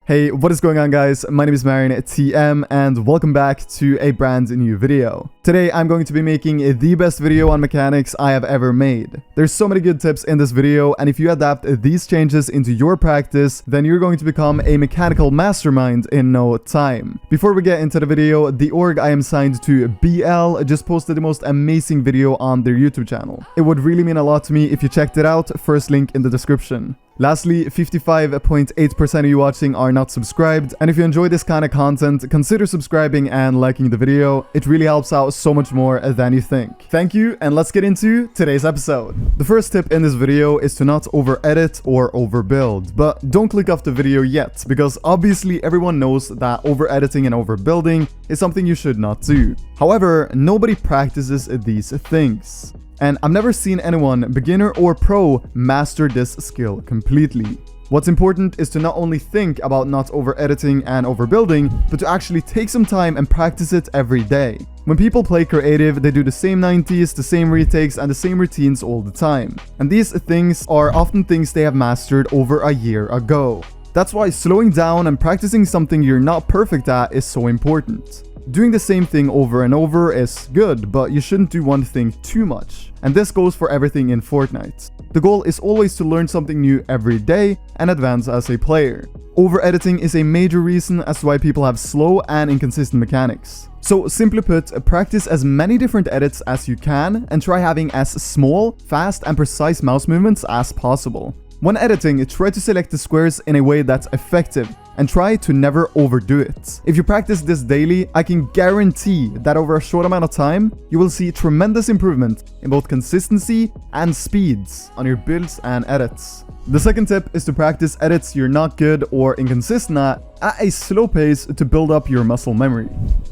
Hey, what is going on, guys? My name is M1K3 and welcome back to a brand new video. Today I'm going to be making the best video on mechanics I have ever made. There's so many good tips in this video, and if you adapt these changes into your practice, then you're going to become a mechanical mastermind in no time. Before we get into the video, the org I am signed to, BL, just posted the most amazing video on their YouTube channel. It would really mean a lot to me if you checked it out, first link in the description. Lastly, 55.8% of you watching are not subscribed, and if you enjoy this kind of content, consider subscribing and liking the video. It really helps out so much more than you think. Thank you, and let's get into today's episode. The first tip in this video is to not over-edit or overbuild, but don't click off the video yet, because obviously everyone knows that over-editing and overbuilding is something you should not do. However, nobody practices these things. And I've never seen anyone, beginner or pro, master this skill completely. What's important is to not only think about not over-editing and overbuilding, but to actually take some time and practice it every day. When people play creative, they do the same 90s, the same retakes, and the same routines all the time. And these things are often things they have mastered over a year ago. That's why slowing down and practicing something you're not perfect at is so important. Doing the same thing over and over is good, but you shouldn't do one thing too much. And this goes for everything in Fortnite. The goal is always to learn something new every day and advance as a player. Over-editing is a major reason as to why people have slow and inconsistent mechanics. So simply put, practice as many different edits as you can and try having as small, fast and precise mouse movements as possible. When editing, try to select the squares in a way that's effective and try to never overdo it. If you practice this daily, I can guarantee that over a short amount of time, you will see tremendous improvement in both consistency and speeds on your builds and edits. The second tip is to practice edits you're not good or inconsistent at a slow pace to build up your muscle memory.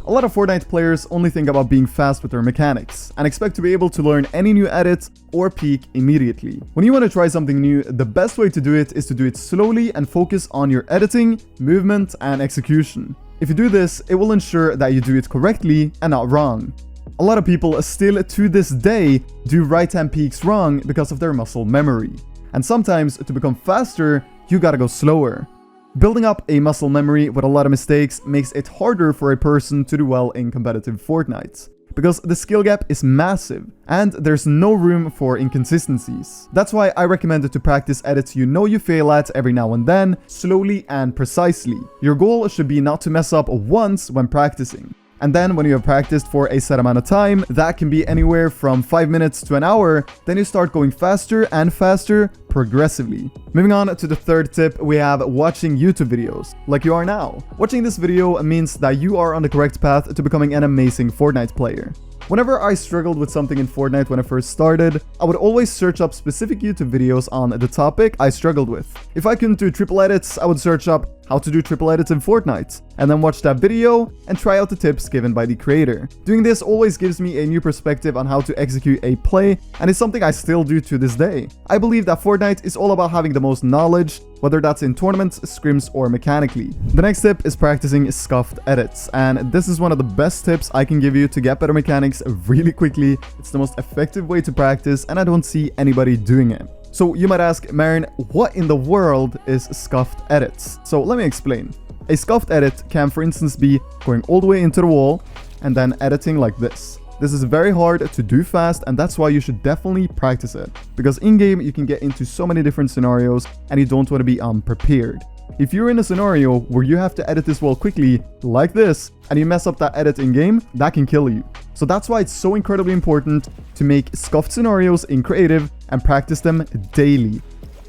A lot of Fortnite players only think about being fast with their mechanics and expect to be able to learn any new edit or peak immediately. When you want to try something new, the best way to do it is to do it slowly and focus on your editing, movement, and execution. If you do this, it will ensure that you do it correctly and not wrong. A lot of people still to this day do right-hand peaks wrong because of their muscle memory. And sometimes, to become faster, you gotta go slower. Building up a muscle memory with a lot of mistakes makes it harder for a person to do well in competitive Fortnite, because the skill gap is massive, and there's no room for inconsistencies. That's why I recommend it to practice edits you know you fail at every now and then, slowly and precisely. Your goal should be not to mess up once when practicing. And then when you have practiced for a set amount of time, that can be anywhere from 5 minutes to an hour, then you start going faster and faster progressively. Moving on to the third tip, we have watching YouTube videos, like you are now. Watching this video means that you are on the correct path to becoming an amazing Fortnite player. Whenever I struggled with something in Fortnite when I first started, I would always search up specific YouTube videos on the topic I struggled with. If I couldn't do triple edits, I would search up how to do triple edits in Fortnite, and then watch that video and try out the tips given by the creator. Doing this always gives me a new perspective on how to execute a play, and it's something I still do to this day. I believe that Fortnite is all about having the most knowledge, whether that's in tournaments, scrims, or mechanically. The next tip is practicing scuffed edits, and this is one of the best tips I can give you to get better mechanics really quickly. It's the most effective way to practice, and I don't see anybody doing it. So you might ask, Marin, what in the world is scuffed edits? So let me explain. A scuffed edit can, for instance, be going all the way into the wall and then editing like this. This is very hard to do fast, and that's why you should definitely practice it. Because in-game, you can get into so many different scenarios and you don't want to be unprepared. If you're in a scenario where you have to edit this wall quickly, like this, and you mess up that edit in-game, that can kill you. So that's why it's so incredibly important to make scuffed scenarios in creative and practice them daily.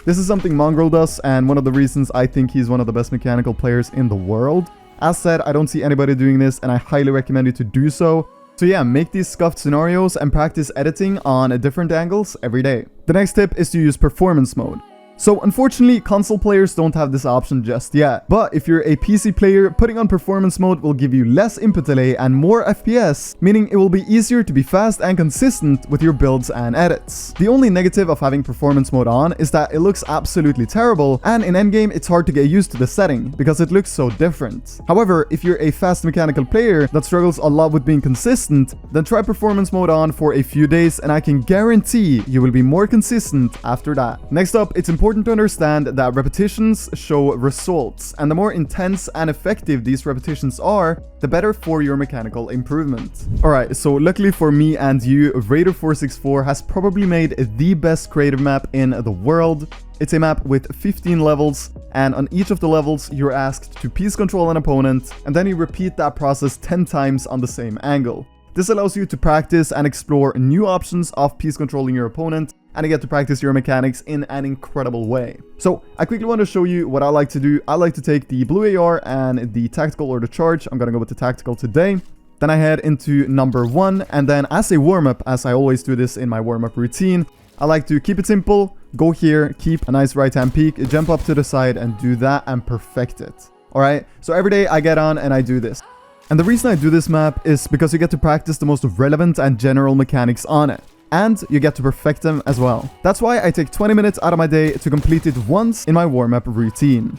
This is something Mongrel does, and one of the reasons I think he's one of the best mechanical players in the world. As said, I don't see anybody doing this, and I highly recommend you to do so. So yeah, make these scuffed scenarios and practice editing on different angles every day. The next tip is to use performance mode. So unfortunately, console players don't have this option just yet. But if you're a PC player, putting on performance mode will give you less input delay and more FPS, meaning it will be easier to be fast and consistent with your builds and edits. The only negative of having performance mode on is that it looks absolutely terrible, and in endgame it's hard to get used to the setting because it looks so different. However, if you're a fast mechanical player that struggles a lot with being consistent, then try performance mode on for a few days and I can guarantee you will be more consistent after that. Next up, it's important important to understand that repetitions show results, and the more intense and effective these repetitions are, the better for your mechanical improvement. Alright, so luckily for me and you, Raider464 has probably made the best creative map in the world. It's a map with 15 levels, and on each of the levels you're asked to piece control an opponent, and then you repeat that process 10 times on the same angle. This allows you to practice and explore new options of piece controlling your opponent, and you get to practice your mechanics in an incredible way. So I quickly want to show you what I like to do. I like to take the blue AR and the tactical or the charge. I'm gonna go with the tactical today. Then I head into number 1, and then as a warm-up, as I always do this in my warm-up routine, I like to keep it simple, go here, keep a nice right-hand peek, jump up to the side and do that and perfect it. Alright, so every day I get on and I do this. And the reason I do this map is because you get to practice the most relevant and general mechanics on it. And you get to perfect them as well. That's why I take 20 minutes out of my day to complete it once in my warm-up routine.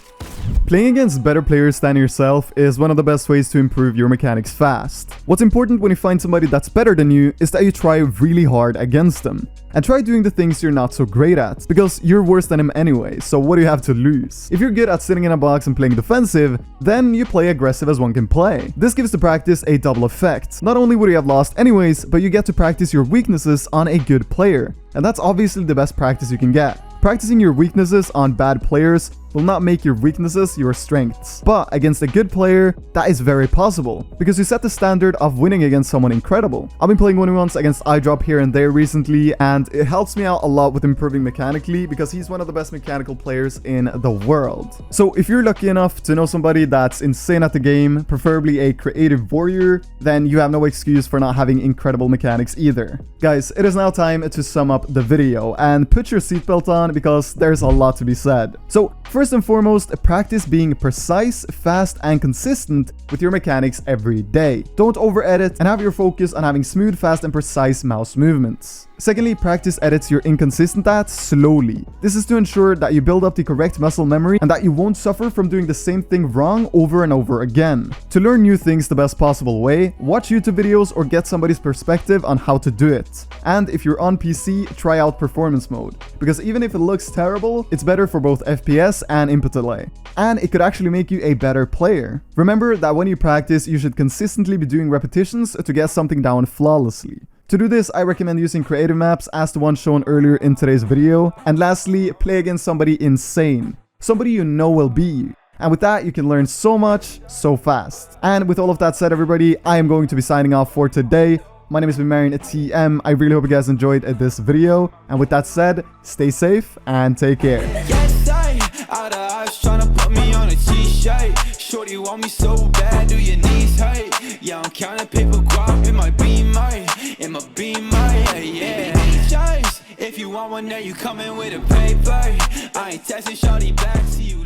Playing against better players than yourself is one of the best ways to improve your mechanics fast. What's important when you find somebody that's better than you is that you try really hard against them. And try doing the things you're not so great at, because you're worse than him anyway, so what do you have to lose? If you're good at sitting in a box and playing defensive, then you play aggressive as one can play. This gives the practice a double effect. Not only would you have lost anyways, but you get to practice your weaknesses on a good player. And that's obviously the best practice you can get. Practicing your weaknesses on bad players will not make your weaknesses your strengths. But against a good player, that is very possible, because you set the standard of winning against someone incredible. I've been playing 1v1s against iDrop here and there recently, and it helps me out a lot with improving mechanically, because he's one of the best mechanical players in the world. So if you're lucky enough to know somebody that's insane at the game, preferably a creative warrior, then you have no excuse for not having incredible mechanics either. Guys, it is now time to sum up the video, and put your seatbelt on because there's a lot to be said. So first and foremost, practice being precise, fast, and consistent with your mechanics every day. Don't over-edit and have your focus on having smooth, fast, and precise mouse movements. Secondly, practice edits you're inconsistent at slowly. This is to ensure that you build up the correct muscle memory and that you won't suffer from doing the same thing wrong over and over again. To learn new things the best possible way, watch YouTube videos or get somebody's perspective on how to do it. And if you're on PC, try out performance mode, because even if it looks terrible, it's better for both FPS and input delay. And it could actually make you a better player. Remember that when you practice, you should consistently be doing repetitions to get something down flawlessly. To do this, I recommend using creative maps as the one shown earlier in today's video. And lastly, play against somebody insane. Somebody you know will beat you. And with that, you can learn so much, so fast. And with all of that said, everybody, I am going to be signing off for today. My name is M1K3 Editz. I really hope you guys enjoyed this video. And with that said, stay safe and take care. Shorty want me so bad, do your knees hurt? Yeah, I'm counting paper guap in my beamer, yeah. If you want one, now you coming with a paper. I ain't texting shorty back, see you.